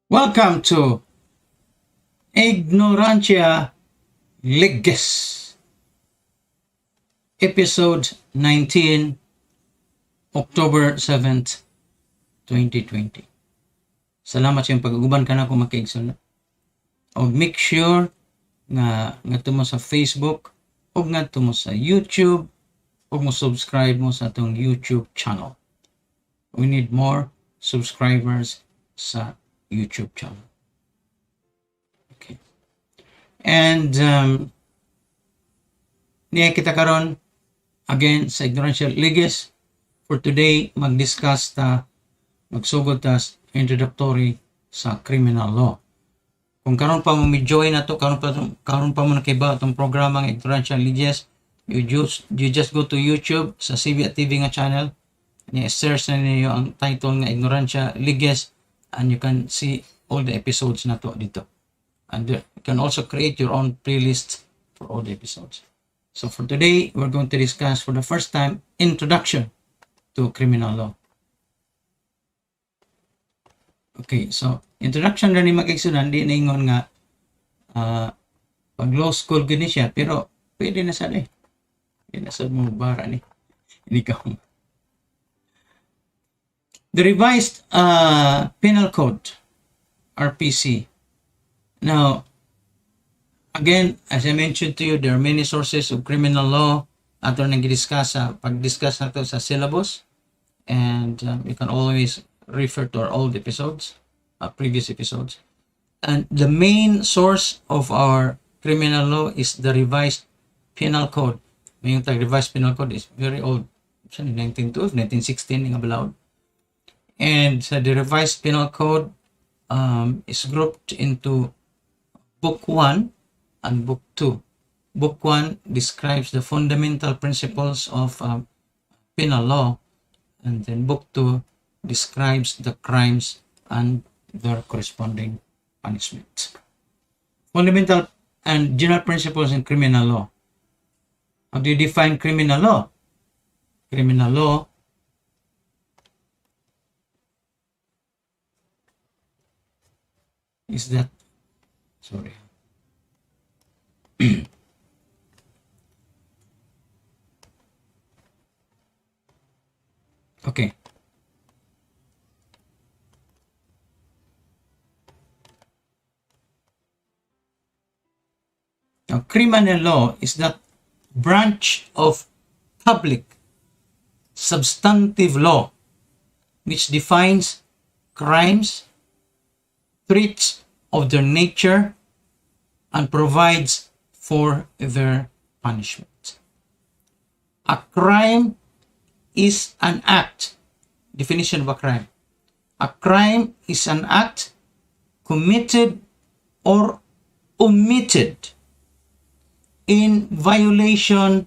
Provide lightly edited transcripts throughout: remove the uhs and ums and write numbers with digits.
Welcome to Ignorantia Legis, Episode 19, October 7th, 2020. Salamat sa iyong pag-uban ka na kung makiigsun. O make sure nga mo sa Facebook o nga mo sa YouTube o mo subscribe mo sa atong YouTube channel. We need more subscribers sa YouTube channel. Okay. And niya kita karon again sa Ignorantia Legis. For today, mag-discuss magsugod ta introductory sa criminal law. Kung karon pa mo join na to, karon pa mo nakiba itong programa ng Ignorantia Legis, you just go to YouTube sa CB TV nga channel. Niya search na niyo ang title nga Ignorantia Legis, and you can see all the episodes na to dito. And you can also create your own playlist for all the episodes. So for today, we're going to discuss for the first time introduction to criminal law. Okay, so introduction na ni mag-igsunan, di na ingon nga pag law school gini siya, pero pwede na sa ni. Pwede na sa mga bara ni. Hindi ka The revised penal code, RPC. Now, again, as I mentioned to you, there are many sources of criminal law. Ato nang pag-discuss na to sa syllabus. And you can always refer to our old episodes, previous episodes. And the main source of our criminal law is the revised penal code. Yung revised penal code is very old. 1912, 1916 nga balawd. And the revised penal code is grouped into Book 1 and Book 2. Book 1 describes the fundamental principles of penal law, and then Book 2 describes the crimes and their corresponding punishment. Fundamental and general principles in criminal law. How do you define criminal law? Criminal law is that, sorry. Okay. Now, criminal law is that branch of public substantive law which defines crimes, treats of their nature, and provides for their punishment. A crime is an act. Definition of a crime. A crime is an act committed or omitted in violation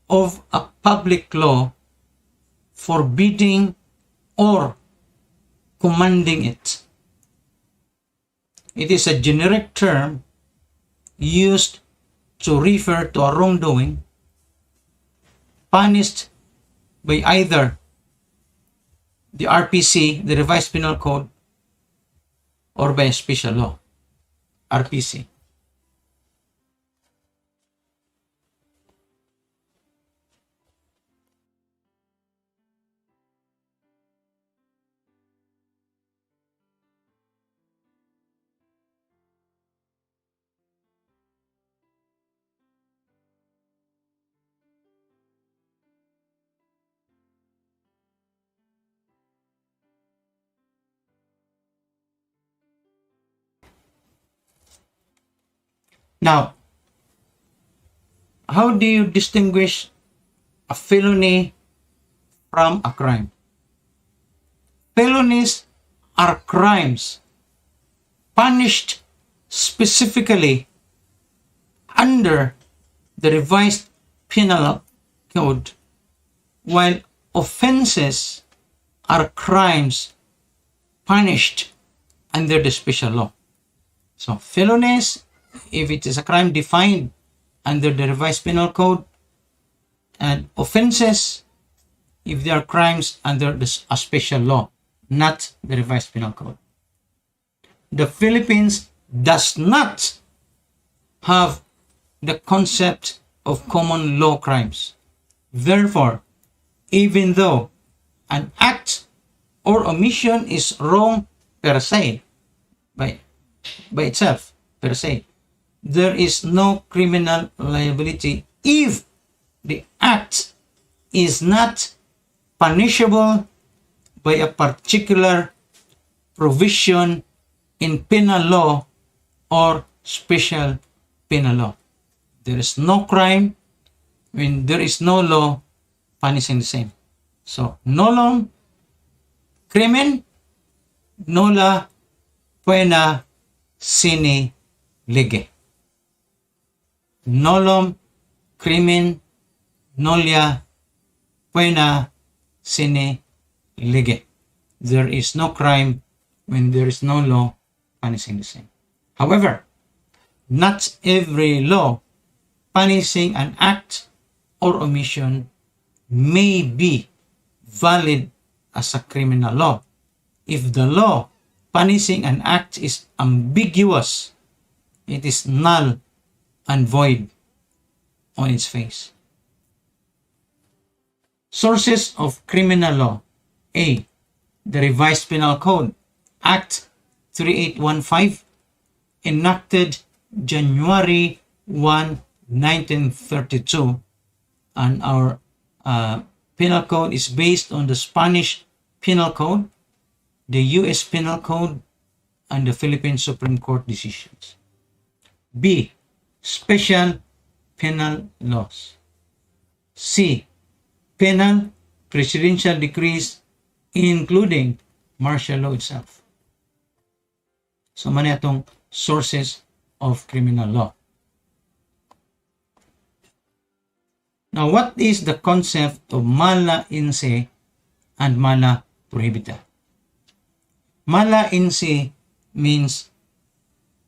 of a public law forbidding or commanding it. It is a generic term used to refer to a wrongdoing punished by either the RPC, the Revised Penal Code, or by a special law, RPC. Now, how do you distinguish a felony from a crime? Felonies are crimes punished specifically under the Revised Penal Code, while offenses are crimes punished under the special law. So, felonies, if it is a crime defined under the Revised Penal Code, and offenses if they are crimes under a special law, not the Revised Penal Code. the Philippines does not have the concept of common law crimes. Therefore, even though an act or omission is wrong per se, by itself, per se, there is no criminal liability if the act is not punishable by a particular provision in penal law or special penal law. There is no crime when there is no law punishing the same. So, nollum crimen nulla poena sine lege. Nollum crimen nulla poena sine lege. There is no crime when there is no law punishing the same. However, not every law punishing an act or omission may be valid as a criminal law if the law punishing an act is ambiguous, it is null and void on its face. Sources of criminal law. A. The Revised Penal Code, Act 3815, enacted January 1, 1932, and our penal code is based on the Spanish Penal Code, the U.S. Penal Code, and the Philippine Supreme Court decisions. B. Special penal laws. C. Penal presidential decrees, including martial law itself. So, mani atong sources of criminal law. Now, what is the concept of mala in se and mala prohibita? Mala in se means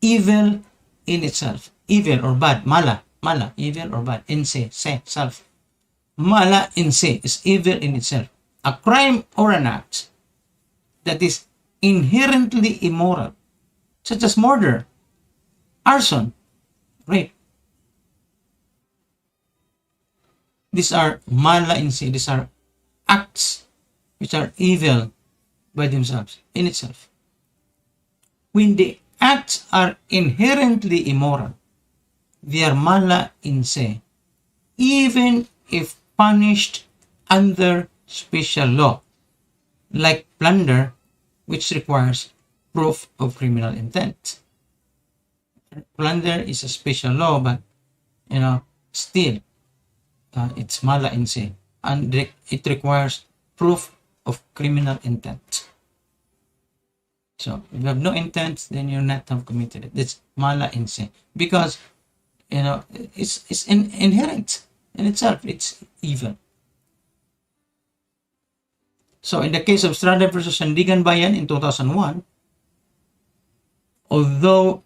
evil in itself. Evil or bad. Mala, evil or bad. In se, self. Mala in se is evil in itself. A crime or an act that is inherently immoral, such as murder, arson, rape. These are mala in se. These are acts which are evil by themselves, in itself. When the acts are inherently immoral, they are mala in se, even if punished under special law, like plunder, which requires proof of criminal intent. Plunder is a special law, but still, it's mala in se, and it requires proof of criminal intent. So, if you have no intent, then you're not have committed it. It's mala in se, because it's inherent in itself. It's evil. So, in the case of Estrada versus Sandigan Bayan in 2001, although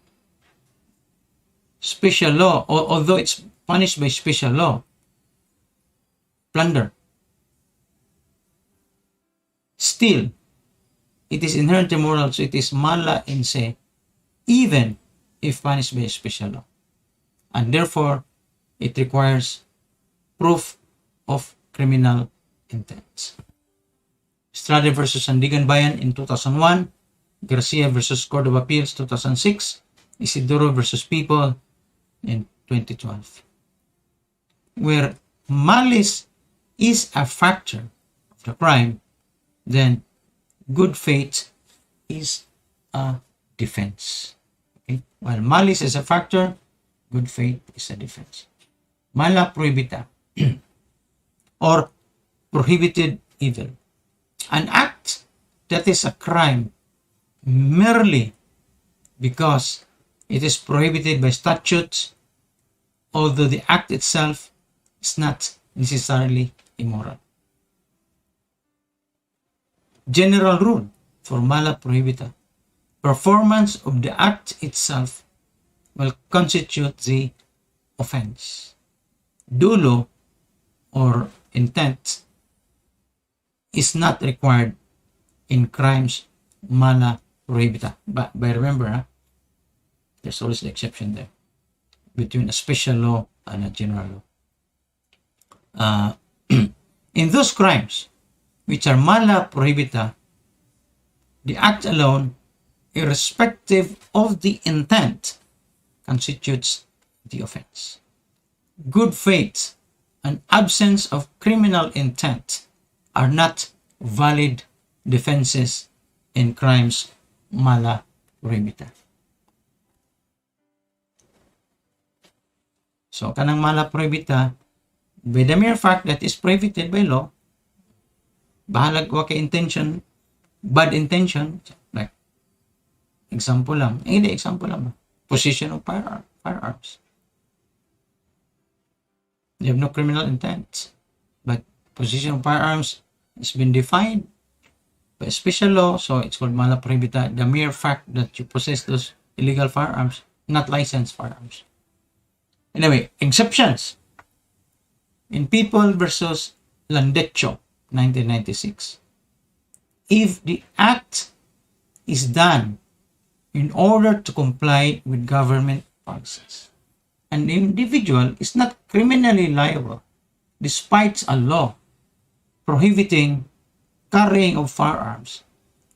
special law, although it's punished by special law, plunder, still, it is inherently immoral, so it is mala in se, even if punished by special law. And therefore, it requires proof of criminal intent. Estrada versus Sandigan Bayan in 2001, Garcia versus Court of Appeals 2006, Isidoro versus People in 2012. Where malice is a factor of the crime, then good faith is a defense. Okay? While malice is a factor, good faith is a defense. Mala prohibita or prohibited evil. An act that is a crime merely because it is prohibited by statute, although the act itself is not necessarily immoral. General rule for mala prohibita. Performance of the act itself will constitute the offense. Dolo or intent is not required in crimes mala prohibita. But remember, there's always the exception there between a special law and a general law. In those crimes which are mala prohibita, the act alone, irrespective of the intent, constitutes the offense. Good faith and absence of criminal intent are not valid defenses in crimes mala prohibita. So, kanang mala prohibita, by the mere fact that is prohibited by law, bahalag wa kay intention, bad intention, like, example lang, possession of firearms. You have no criminal intent, but possession of firearms has been defined by a special law, so it's called mala prohibita. The mere fact that you possess those illegal firearms, not licensed firearms. Anyway, exceptions. In People versus Landecho, 1996, if the act is done in order to comply with government policies, an individual is not criminally liable despite a law prohibiting carrying of firearms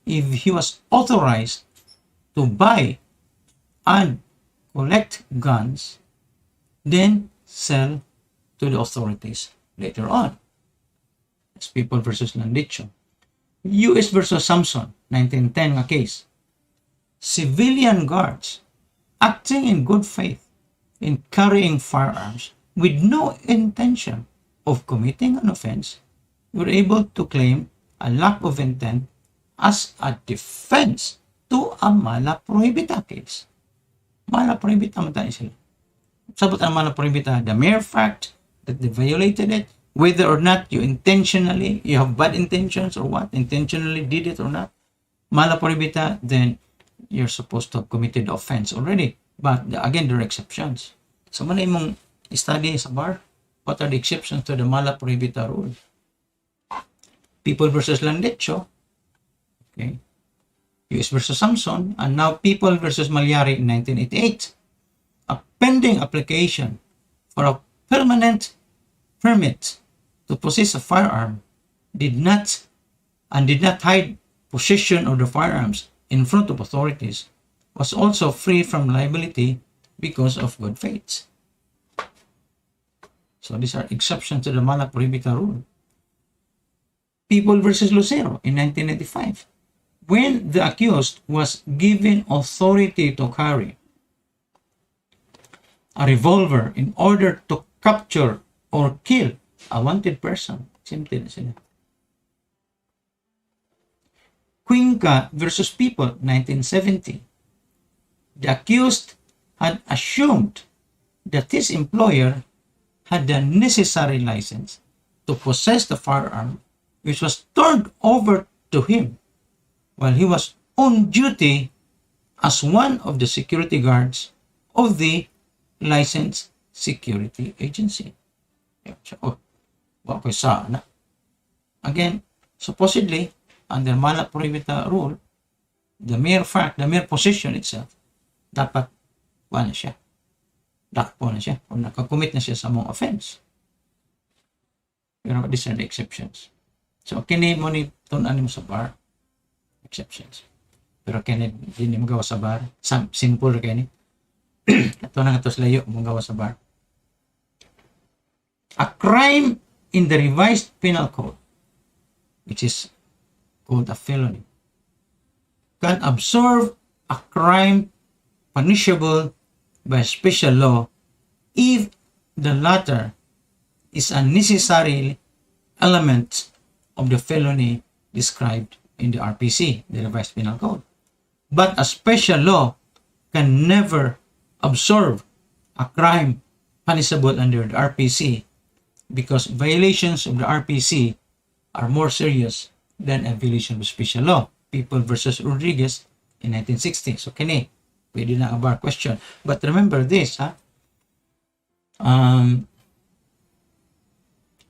if he was authorized to buy and collect guns, then sell to the authorities later on. It's People versus Landicho. US versus Samson, 1910 nga case. Civilian guards acting in good faith in carrying firearms with no intention of committing an offense were able to claim a lack of intent as a defense to a mala prohibita case. Mala prohibita man tayo sila. Sabot ang mala prohibita, the mere fact that they violated it, whether or not you have bad intentions or what, intentionally did it or not, mala prohibita, then you're supposed to have committed the offense already. But again, there are exceptions. So, man mong study sa bar, what are the exceptions to the mala prohibita rule? People versus Landecho, okay, US versus Samson, and now People versus Malyari in 1988. A pending application for a permanent permit to possess a firearm did not hide possession of the firearms in front of authorities was also free from liability because of good faith. So these are exceptions to the mala prohibita rule. People versus Lucero in 1995. When the accused was given authority to carry a revolver in order to capture or kill a wanted person, simple na sila. Cuenca versus People, 1970. The accused had assumed that his employer had the necessary license to possess the firearm, which was turned over to him while he was on duty as one of the security guards of the licensed security agency. Again, supposedly, under mala prohibita rule, the mere possession itself, dapat dakpo na siya, o nakakommit na siya sa mong offense. Pero these are the exceptions. So, kini mo ni tunan mo sa bar, exceptions. Pero kini hindi mo gawa sa bar, simple kini. Ito na nga tos layo mo gawa sa bar. A crime in the revised penal code, which is called a felony, can absorb a crime punishable by special law if the latter is a necessary element of the felony described in the RPC, the revised penal code. But a special law can never absorb a crime punishable under the RPC because violations of the RPC are more serious than a violation of special law. People versus Rodriguez in 1960. So, kini, pwede na ang bar question. But remember this,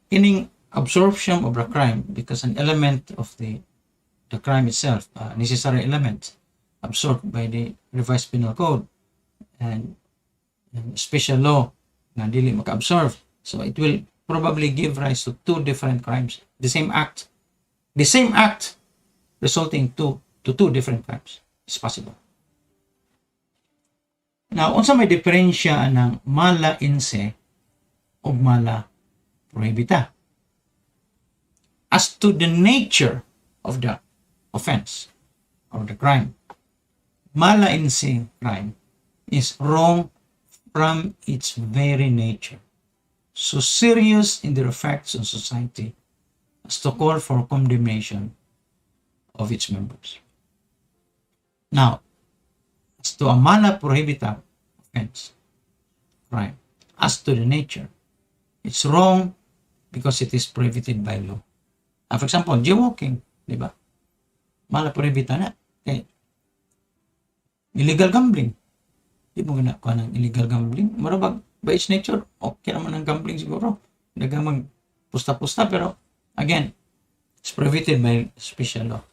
kining absorption of the crime because an element of the crime itself, necessary element, absorbed by the revised penal code and special law na dili maka-absorb. So it will probably give rise to two different crimes. The same act resulting to two different crimes. It's possible. Now, unsa may diferensya ng mala in se o mala prohibita? As to the nature of the offense or the crime, mala in se crime is wrong from its very nature, so serious in their effects on society as to call for condemnation of its members. Now, as to a mala prohibita offense, crime, as to the nature, it's wrong because it is prohibited by law. For example, jaywalking, di ba? Mala prohibita na. Okay. Illegal gambling. Di mo ginagawa ng illegal gambling. Marabag, by its nature, okay naman ang gambling siguro. Nagamang pusta-pusta, pero again, it's prohibited by special law.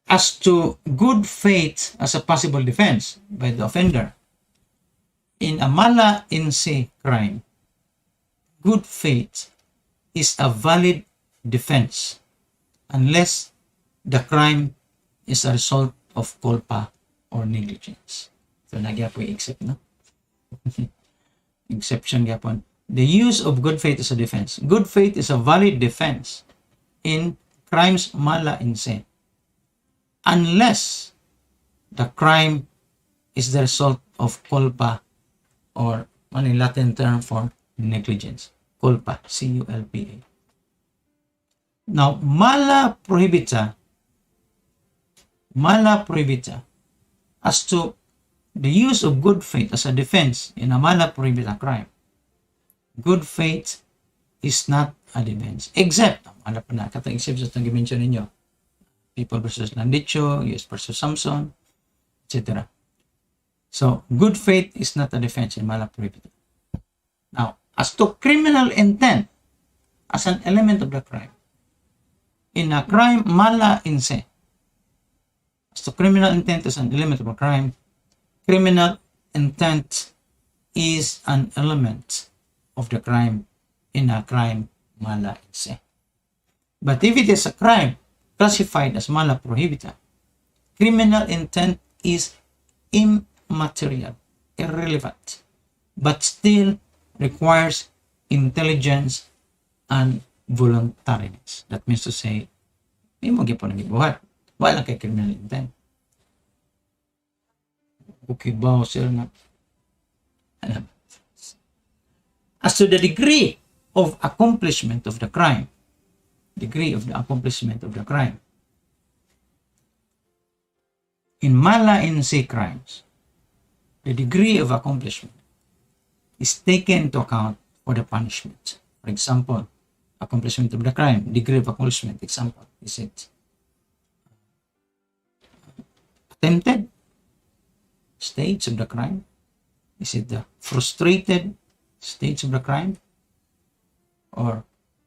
As to good faith as a possible defense by the offender, in a mala in se crime, good faith is a valid defense unless the crime is a result of culpa or negligence. So, nagyapoy except, no? Exception gyapon. The use of good faith as a defense. Good faith is a valid defense in crimes mala in se, unless the crime is the result of culpa, or ano yung Latin term for negligence. Culpa, C-U-L-P-A. Now, mala prohibita, as to the use of good faith as a defense in a mala prohibita crime, good faith is not a defense. Except, ano pa na, katang except sa itong i-mention ninyo, People versus Landicho, US versus Samson, etc. So, good faith is not a defense in mala prohibita. Now, as to criminal intent as an element of the crime, in a crime mala in se, as to criminal intent as an element of a crime, criminal intent is an element of the crime in a crime mala in se. But if it is a crime classified as mala prohibita, criminal intent is immaterial, irrelevant, but still requires intelligence and voluntariness. That means to say, may magyapon ang ibuhat. Wala kay criminal intent. Okay ba, sir, nga? As to the degree of accomplishment of the crime, in mala in se crimes, the degree of accomplishment is taken into account for the punishment. For example, accomplishment of the crime, degree of accomplishment, example, is it attempted stage of the crime? Is it the frustrated stage of the crime? Or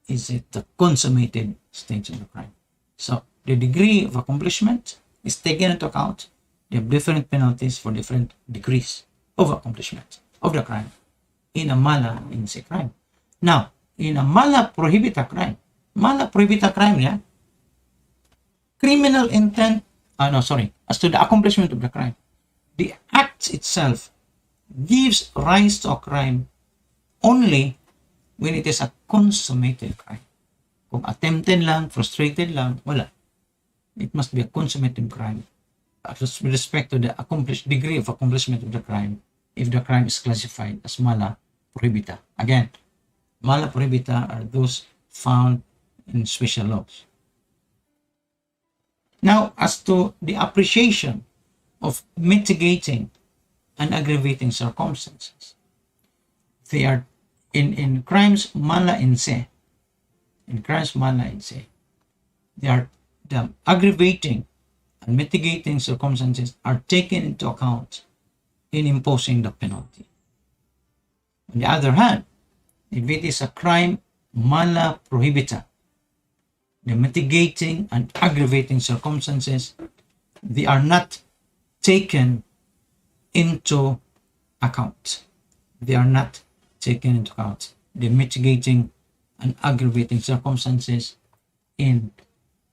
is it the consummated stage of the crime? So, the degree of accomplishment is taken into account. They have different penalties for different degrees of accomplishment of the crime in a mala in se crime. Now, in a mala prohibita crime, yeah, criminal intent, as to the accomplishment of the crime, the act itself gives rise to a crime only when it is a consummated crime. Kung attempted lang, frustrated lang, wala. It must be a consummated crime with respect to the degree of accomplishment of the crime, if the crime is classified as mala prohibita. Again, mala prohibita are those found in special laws. Now, as to the appreciation of mitigating and aggravating circumstances, they are in crimes mala in se. They are the aggravating and mitigating circumstances are taken into account in imposing the penalty. On the other hand, if it is a crime mala prohibita, the mitigating and aggravating circumstances, they are not taken into account. They are not taken into account. The mitigating and aggravating circumstances in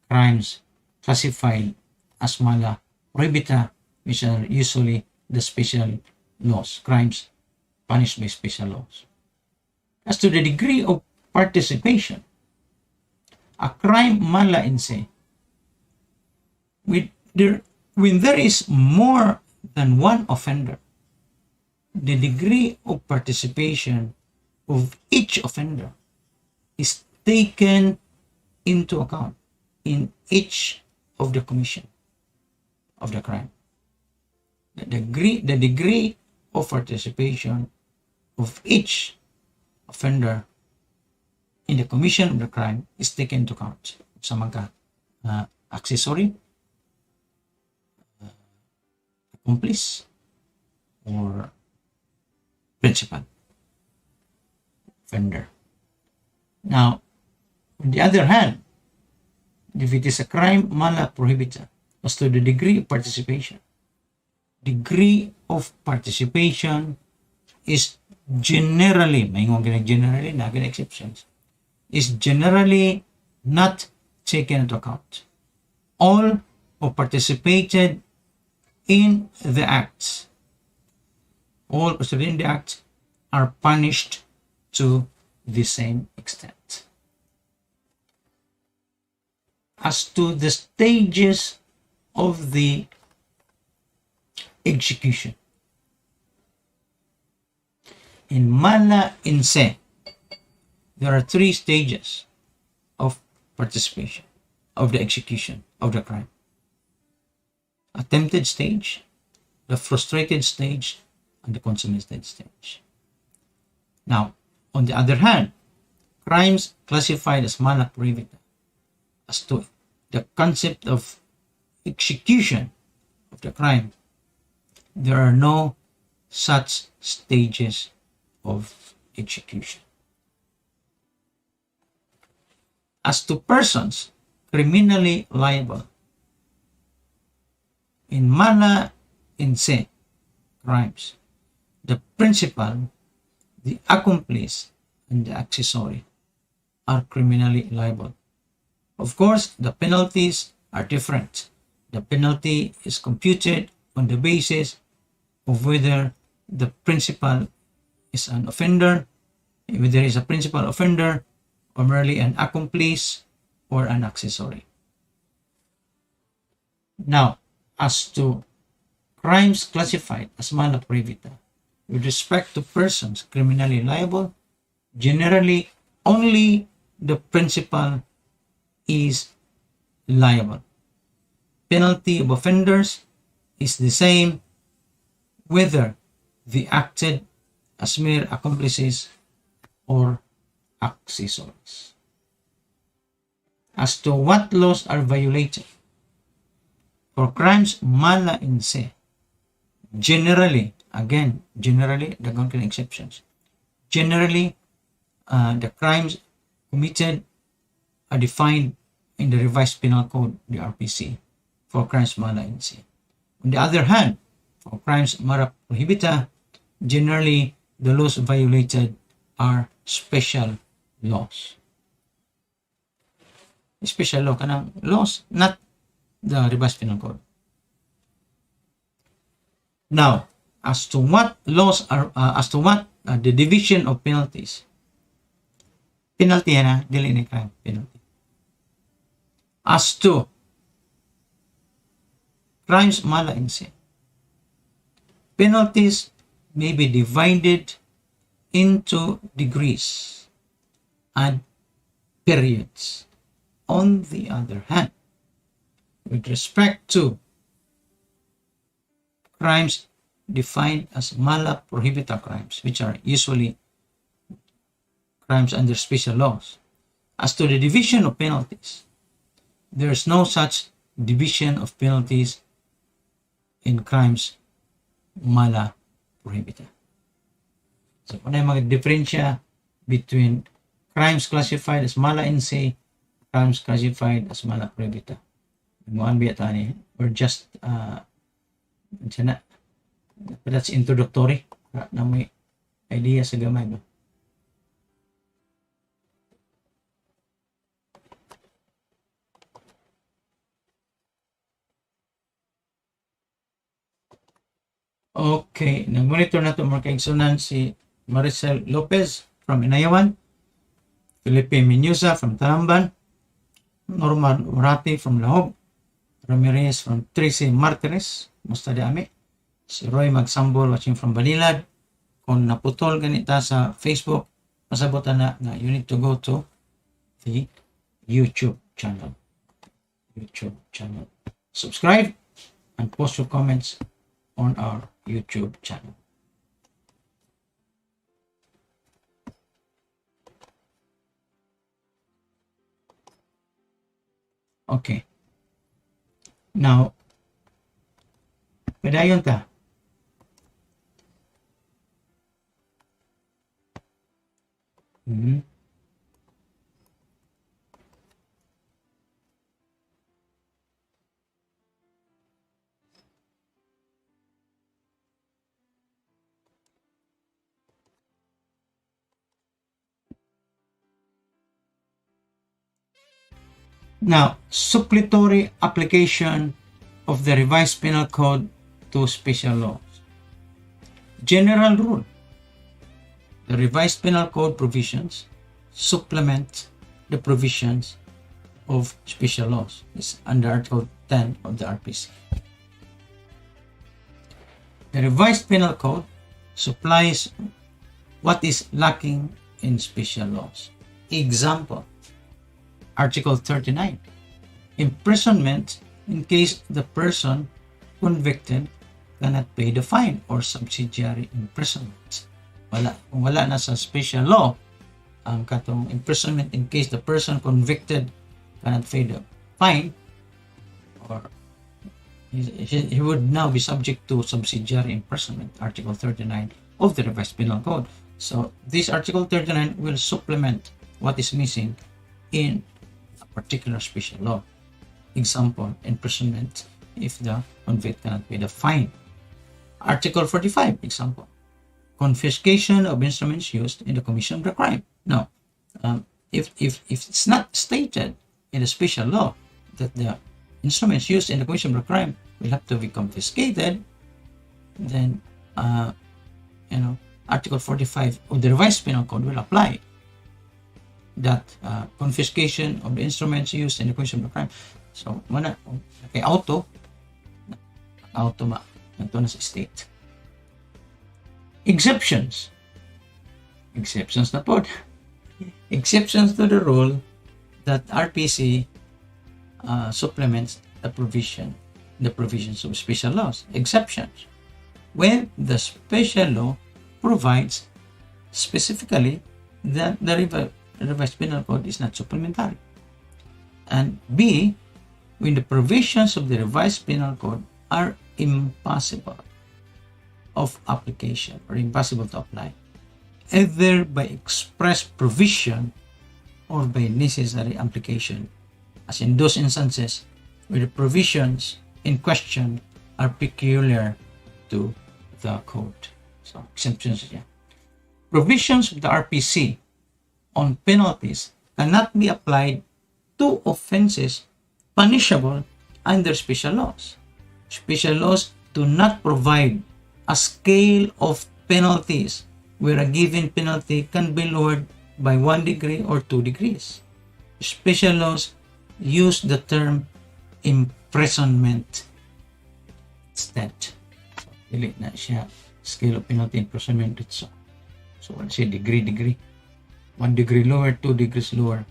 crimes classified as mala prohibita, which are usually the special laws, crimes punished by special laws. As to the degree of participation, a crime mala in se, when there is more than one offender, the degree of participation of each offender is taken into account in each of the commission of the crime. The degree of participation of each offender in the commission of the crime is taken into account. Sa mga accessory, accomplice, or principal offender. Now, on the other hand, if it is a crime mala prohibita, as to the degree of participation, is generally, generally, not exceptions, is generally not taken into account. All who participated in the acts, are punished to the same extent. As to the stages of the execution, in mala in se, there are 3 stages of participation of the execution of the crime: attempted stage, the frustrated stage, and the consummated stage. Now, on the other hand, crimes classified as mala prohibita, as to the concept of execution of the crime, there are no such stages of execution. As to persons criminally liable, in mala in se crimes, the principal, the accomplice, and the accessory are criminally liable. Of course, the penalties are different. The penalty is computed on the basis of whether the principal is an offender, whether is a principal offender, or merely an accomplice or an accessory. Now, as to crimes classified as mala prohibita, with respect to persons criminally liable, generally only the principal is liable. Penalty of offenders is the same whether they acted as mere accomplices or accessories. As to what laws are violated, for crimes mala in se, generally, there are exceptions. Generally, the crimes committed are defined in the revised penal code, the RPC, for crimes mala in se. On the other hand, for crimes mala prohibita, generally the laws violated are special laws. Special law kanang laws, not the revised penal code. Now, as to what laws are, the division of penalties. Penalty na, dili ni crime, penalty. As to crimes mala in se, penalties may be divided into degrees and periods. On the other hand, with respect to crimes defined as mala prohibita crimes, which are usually crimes under special laws, as to the division of penalties, there is no such division of penalties in crimes mala prohibita. So, ano yung mga diferensya between crimes classified as mala in se, crimes classified as mala prohibita. Muan biya tani, or just na, that's introductory na may idea sa gamay ba. Okay, nag-monitor na ito mga kaigsunan si Maricel Lopez from Inayawan, Felipe Menusa from Talamban, Norman Urati from Lahog, Ramirez from Tracy Martires, musta di ami, si Roy Magsambol watching from Balilad. Kung naputol ganita sa Facebook, masabutan na you need to go to the YouTube channel. Subscribe and post your comments on our YouTube channel. Okay. Now, padayon ta. Now, suppletory application of the revised penal code to special laws. General rule. The revised penal code provisions supplement the provisions of special laws. It's under Article 10 of the RPC. The revised penal code supplies what is lacking in special laws. Example, Article 39, imprisonment in case the person convicted cannot pay the fine or subsidiary imprisonment. Wala na sa special law ang katong imprisonment in case the person convicted cannot pay the fine, or he would now be subject to subsidiary imprisonment, Article 39 of the revised penal code. So this Article 39 will supplement what is missing in a particular special law. Example, imprisonment if the convict cannot pay the fine. Article 45, example, confiscation of instruments used in the commission of the crime. Now, if it's not stated in a special law that the instruments used in the commission of the crime will have to be confiscated, then Article 45 of the revised penal code will apply. That confiscation of the instruments used in the commission of the crime. So, muna, okay, auto ito na sa state. Exceptions na po. Exceptions to the rule that RPC supplements the provisions of special laws. Exceptions when the special law provides specifically that the revised penal code is not supplementary. And B, when the provisions of the revised penal code are impossible of application or impossible to apply, either by express provision or by necessary application, as in those instances where the provisions in question are peculiar to the code. So, exemptions here. Provisions of the RPC on penalties cannot be applied to offenses punishable under special laws. Special laws do not provide a scale of penalties where a given penalty can be lowered by 1 degree or 2 degrees. Special laws use the term imprisonment instead. So, dili na siya scale of penalty imprisonment dito. So, wala siya degree. 1 degree lower, 2 degrees lower.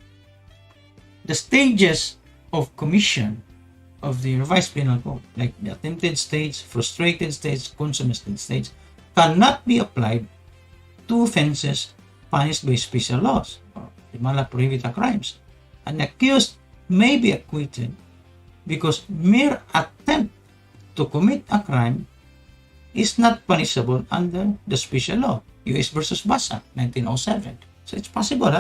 The stages of commission of the revised penal code, like the attempted stage, frustrated stage, consummated stage, cannot be applied to offenses punished by special laws or the mala prohibita crimes. An accused may be acquitted because mere attempt to commit a crime is not punishable under the special law, U.S. versus Basa, 1907. So it's possible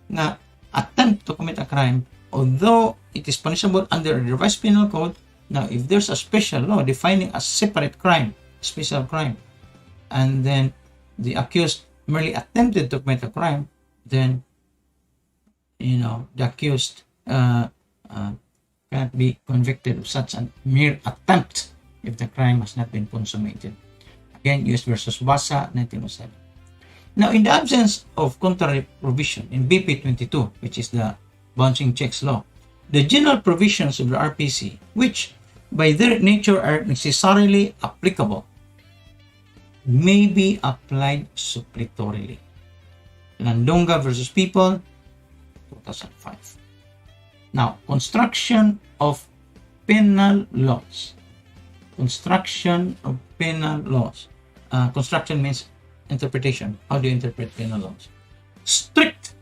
na attempt to commit a crime although it is punishable under the revised penal code, now if there's a special law defining a separate crime, special crime, and then the accused merely attempted to commit a crime, then the accused cannot be convicted of such a mere attempt if the crime has not been consummated. Again, U.S. versus Basa, 1907. Now, in the absence of contrary provision in BP 22, which is the bouncing checks law, the general provisions of the RPC, which by their nature are necessarily applicable, may be applied suppletorily. Landonga versus People, 2005. Now, construction of penal laws. Construction of penal laws. Construction means interpretation. How do you interpret penal laws? Strict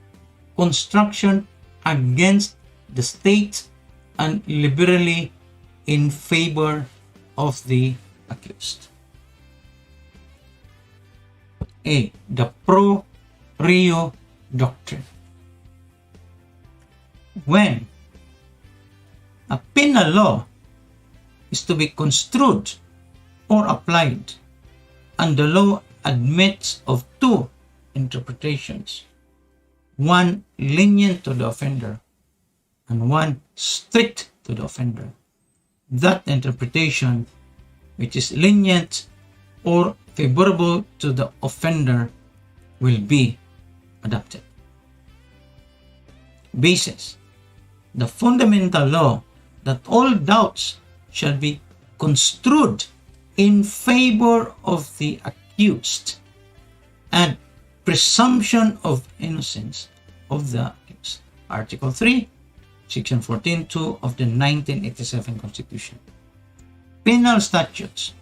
construction against the state and liberally in favor of the accused. A. The pro reo doctrine. When a penal law is to be construed or applied, and the law admits of two interpretations, one lenient to the offender and one strict to the offender, that interpretation which is lenient or favorable to the offender will be adopted. Basis: the fundamental law that all doubts shall be construed in favor of the accused and presumption of innocence of the accused. Article 3, Section 14(2) of the 1987 Constitution. Penal statutes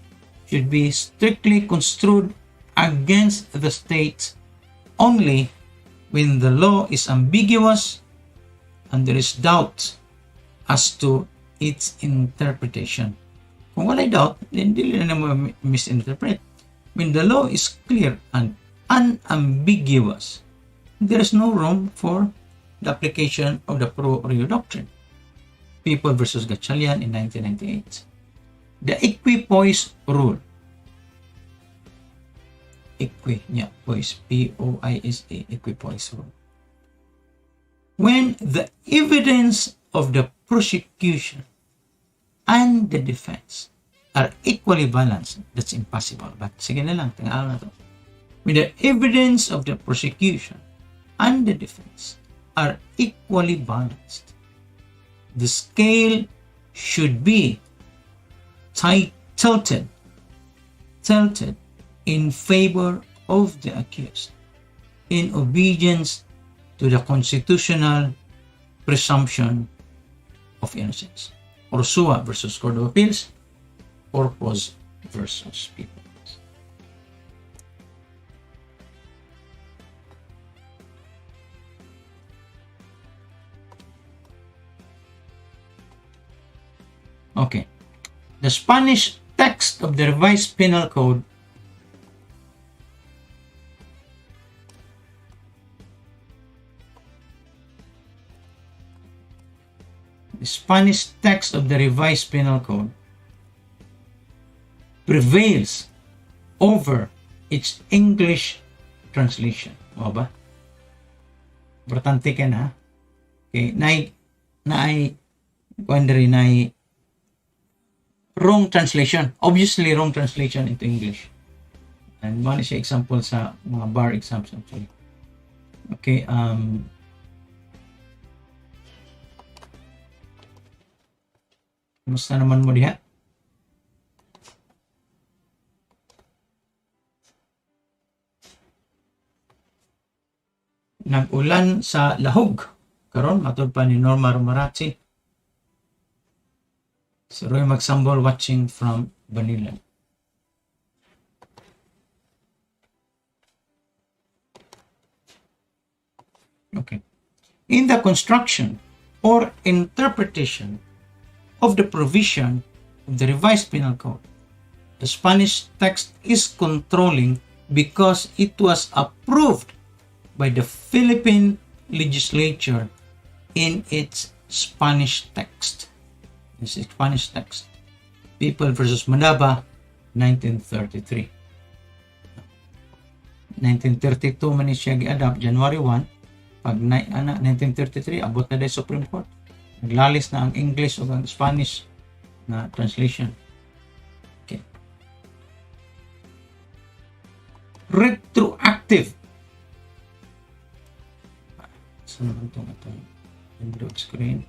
should be strictly construed against the state only when the law is ambiguous and there is doubt as to its interpretation. Kung wala'y doubt, hindi na mo misinterpret. When the law is clear and unambiguous, there is no room for the application of the pro reo doctrine. People versus Gatchalian in 1998. The equipoise rule. Poise, P-O-I-S-A, equipoise rule. When the evidence of the prosecution and the defense are equally balanced, that's impossible. But sige na lang, tingnan na to. When the evidence of the prosecution and the defense are equally balanced, the scale should be tilted in favor of the accused in obedience to the constitutional presumption of innocence. Ursua versus Court of Appeals, Corpus versus People. Okay. The Spanish text of the revised penal code prevails over its English translation. O ba? Importante ka na. Okay. Wrong translation. Obviously, wrong translation into English. And one is example sa mga bar exams actually. Okay. Kumusta naman mo diha? Nag-ulan sa Lahog. Karon matod pa ni Norma Romarazzi. Si Roy Magsambol watching from Manila. Okay. In the construction or interpretation of the provision of the revised penal code, the Spanish text is controlling because it was approved by the Philippine legislature in its Spanish text. This is Spanish text. People versus Manaba, 1933. 1932 man siya gi-adapt, January 1. Pag 1933, abot na dahil Supreme Court. Naglalis na ang English o ang Spanish na translation. Okay. Retroactive. Saan naman itong window screen?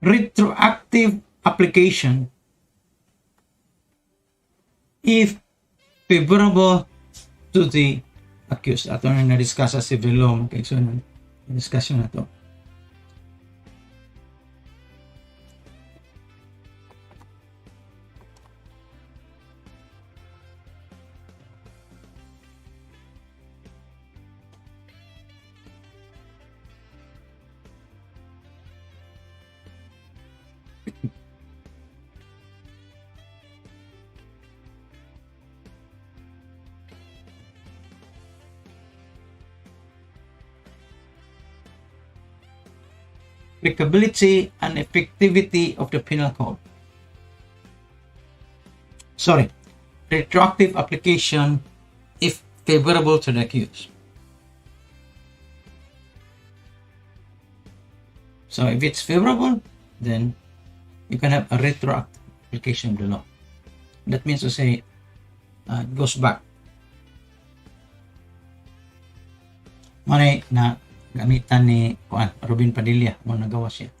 Retroactive application if favorable to the accused. Ato na na-discuss sa civil law. Okay, so na-discussion na to. Applicability and effectivity of the penal code. Retroactive application if favorable to the accused. So if it's favorable, then you can have a retroactive application of the law. That means to say, it goes back. Manay na gamitan ni Robin Padilla mo nagawa siya.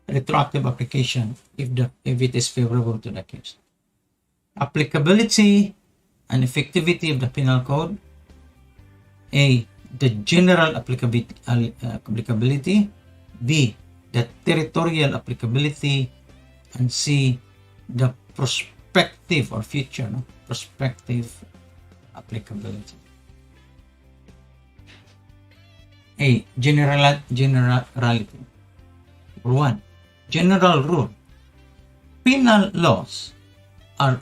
Retroactive application if it is favorable to the accused. Applicability and effectivity of the penal code. A. The general applicability. B. The territorial applicability. And C. The prospective or future prospective applicability. A. Generality. Number 1. General rule. Penal laws are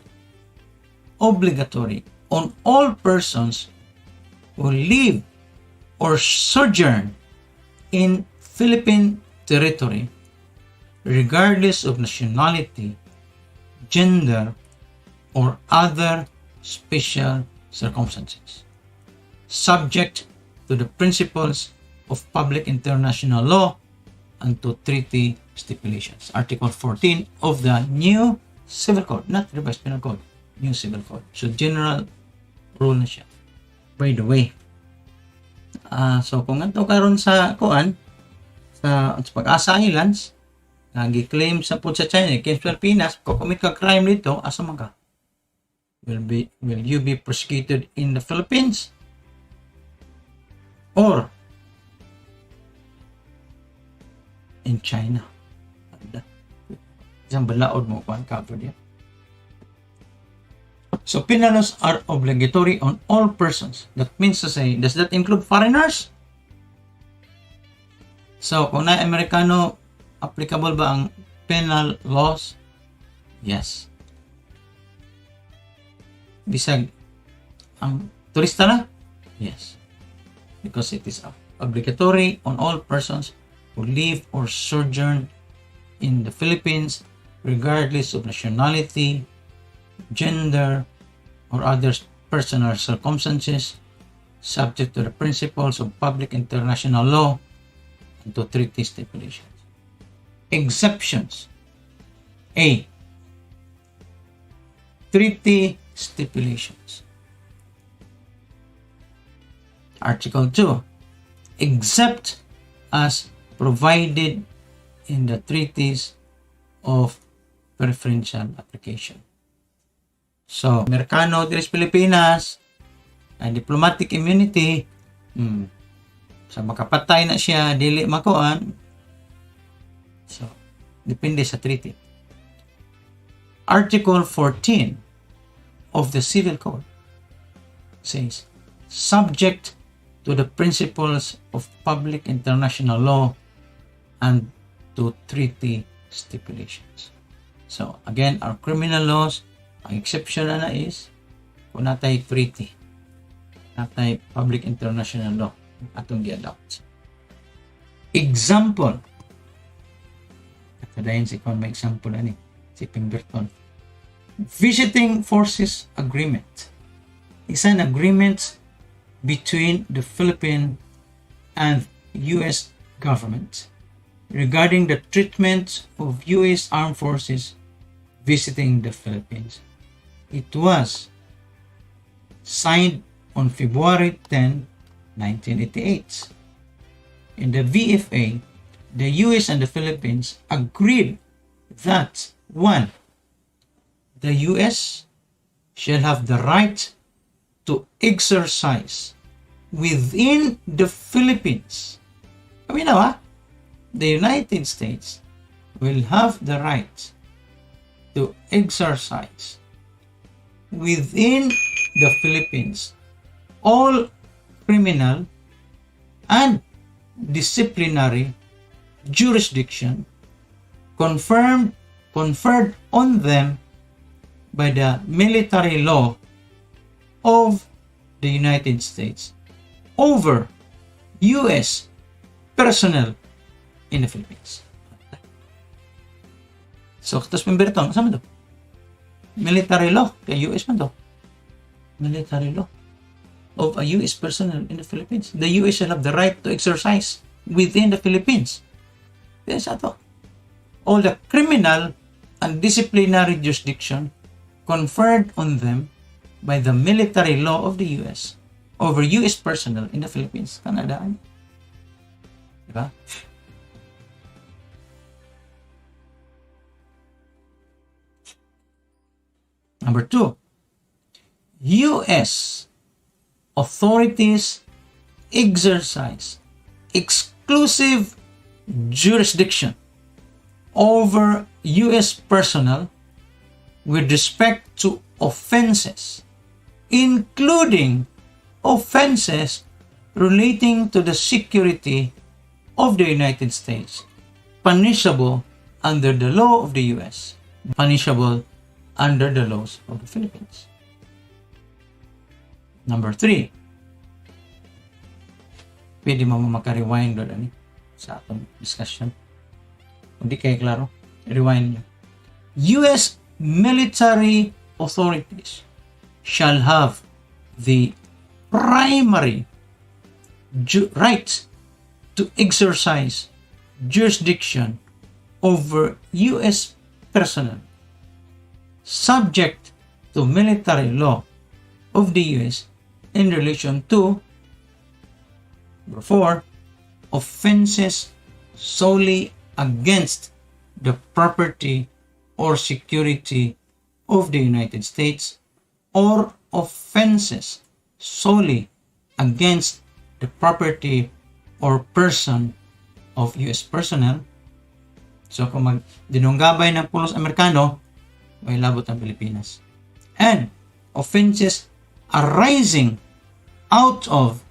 obligatory on all persons who live or sojourn in Philippine territory, regardless of nationality, gender, or other special circumstances, subject to the principles of public international law and to treaty stipulations. Article 14 of the new Civil Code, not revised penal code, new Civil Code. So general rule na siya. By the way, so kung ato karon sa sa Pag-asa Islands, gi-claim sa pud sa China, claim sa Pilipinas, kung commit ka crime dito, asa man ka? Will you be prosecuted in the Philippines? Or in China? Isang balaod mo kung cover diyan. So penal laws are obligatory on all persons. That means to say, does that include foreigners? So kung na Amerikano, applicable ba ang penal laws? Yes. Bisag ang turista na? Yes. Because it is obligatory on all persons who live or sojourn in the Philippines, regardless of nationality, gender, or other personal circumstances, subject to the principles of public international law and to treaty stipulations. Exceptions. A. Treaty stipulations. Article 2. Except as provided in the treaties of preferential application. So, Amerikano diri sa Pilipinas, ay diplomatic immunity, sa makapatay na siya, dili makuan. So, depende sa treaty. Article 14. of the Civil Code says, subject to the principles of public international law and to treaty stipulations. So, again, our criminal laws, ang exception na is kung natay treaty, natay public international law atong gi-adopt. Example. Katadayan si Kon may example ani, si Pemberton. Visiting Forces Agreement is an agreement between the Philippine and U.S. government regarding the treatment of U.S. armed forces visiting the Philippines. It was signed on February 10, 1988. In the VFA, the U.S. and the Philippines agreed that 1. The U.S. shall have the right to exercise within the Philippines. Kami na the United States will have the right to exercise within the Philippines all criminal and disciplinary jurisdiction conferred on them by the military law of the United States over U.S. personnel in the Philippines. So, tapos Pemberton, saan man to? Military law, kay U.S. man to. Military law of a U.S. personnel in the Philippines. The U.S. shall have the right to exercise within the Philippines. Yes, ato. All the criminal and disciplinary jurisdiction conferred on them by the military law of the U.S. over U.S. personnel in the Philippines. Kanadaan. Diba? Number 2, U.S. authorities exercise exclusive jurisdiction over U.S. personnel with respect to offenses, including offenses relating to the security of the United States, punishable under the law of the U.S., punishable under the laws of the Philippines. Number 3, pwede mo maka-rewind doon sa atong discussion. Kung di kayo klaro, rewind nyo. U.S. military authorities shall have the primary right to exercise jurisdiction over U.S. personnel subject to military law of the U.S. in relation to, number 4, offenses solely against the property or security of the United States or offenses solely against the property or person of U.S. personnel. So kung dinunggabay ng pulos Amerikano, may labot ang Pilipinas. And offenses arising out of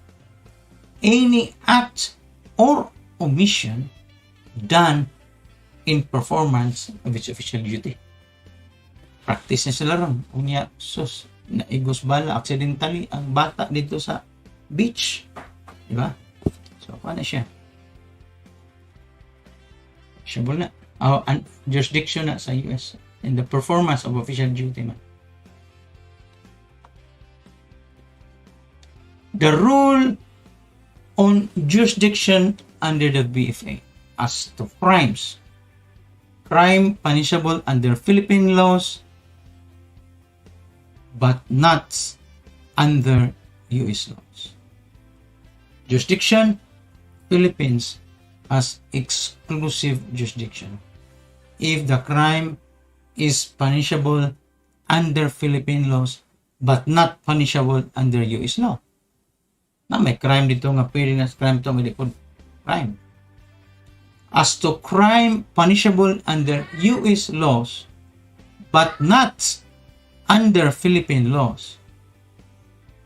any act or omission done in performance of its official duty. Practice na sila ron. Unya, sus, naigos bala, accidentally, ang bata dito sa beach. Diba? So, paano siya? Siyable na. Jurisdiction na sa US in the performance of official duty man. The rule on jurisdiction under the BFA as to crimes. Crime punishable under Philippine laws but not under US laws. Jurisdiction, Philippines has exclusive jurisdiction. If the crime is punishable under Philippine laws but not punishable under US law. Na may crime dito nga pwede na crime to may crime. As to crime punishable under US laws but not under Philippine laws.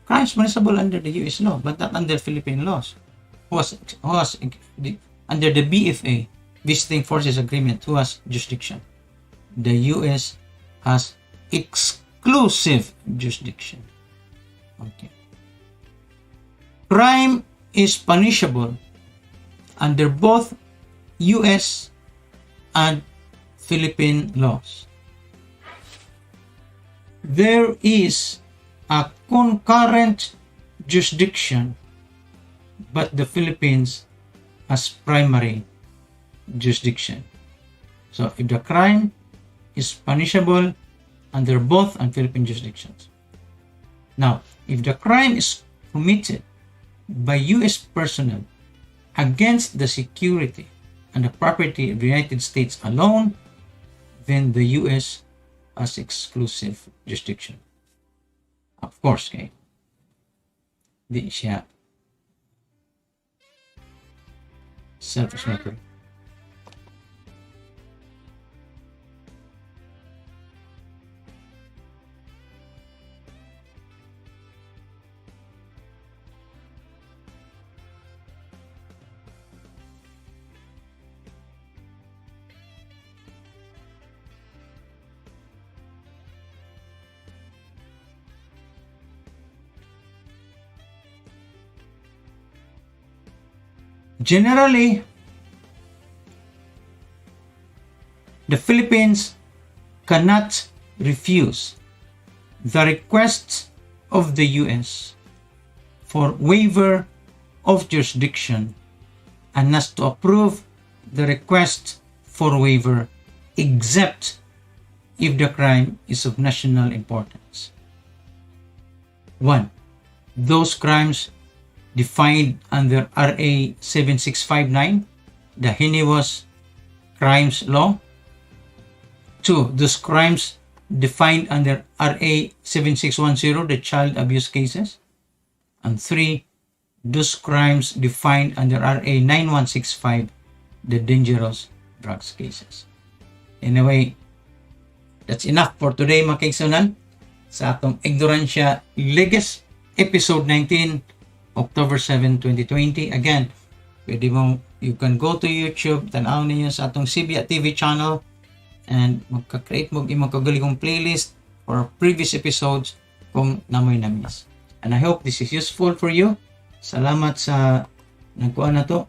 Crimes punishable under the US law, but not under Philippine laws. Who was under the BFA, Visiting Forces Agreement, who has jurisdiction? The US has exclusive jurisdiction. Okay. Crime is punishable under both US and Philippine laws. There is a concurrent jurisdiction, but the Philippines has primary jurisdiction. So if the crime is punishable under both and Philippine jurisdictions. Now, if the crime is committed by US personnel against the security and the property of the United States alone, then the US has exclusive jurisdiction. Of course, okay? Di siya self-explanatory. Generally, the Philippines cannot refuse the requests of the US for waiver of jurisdiction and has to approve the request for waiver except if the crime is of national importance. 1. Those crimes defined under RA 7659, the heinous crimes law. 2. Those crimes defined under RA 7610, the child abuse cases. And 3. Those crimes defined under RA 9165, the dangerous drugs cases. Anyway, that's enough for today, mga kaigsunan, sa atong Ignorantia Legis, episode 19, October 7, 2020. Again, you can go to YouTube, tanaw ninyo sa atong CBA TV channel, and magka-create mo imong kagaligong playlist for previous episodes kung namoy na-miss. And I hope this is useful for you. Salamat sa nagkuha na to,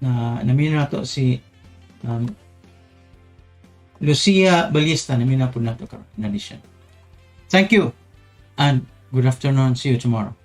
namin na to si Lucia Balista, namin na po na to na edition. Thank you, and good afternoon. See you tomorrow.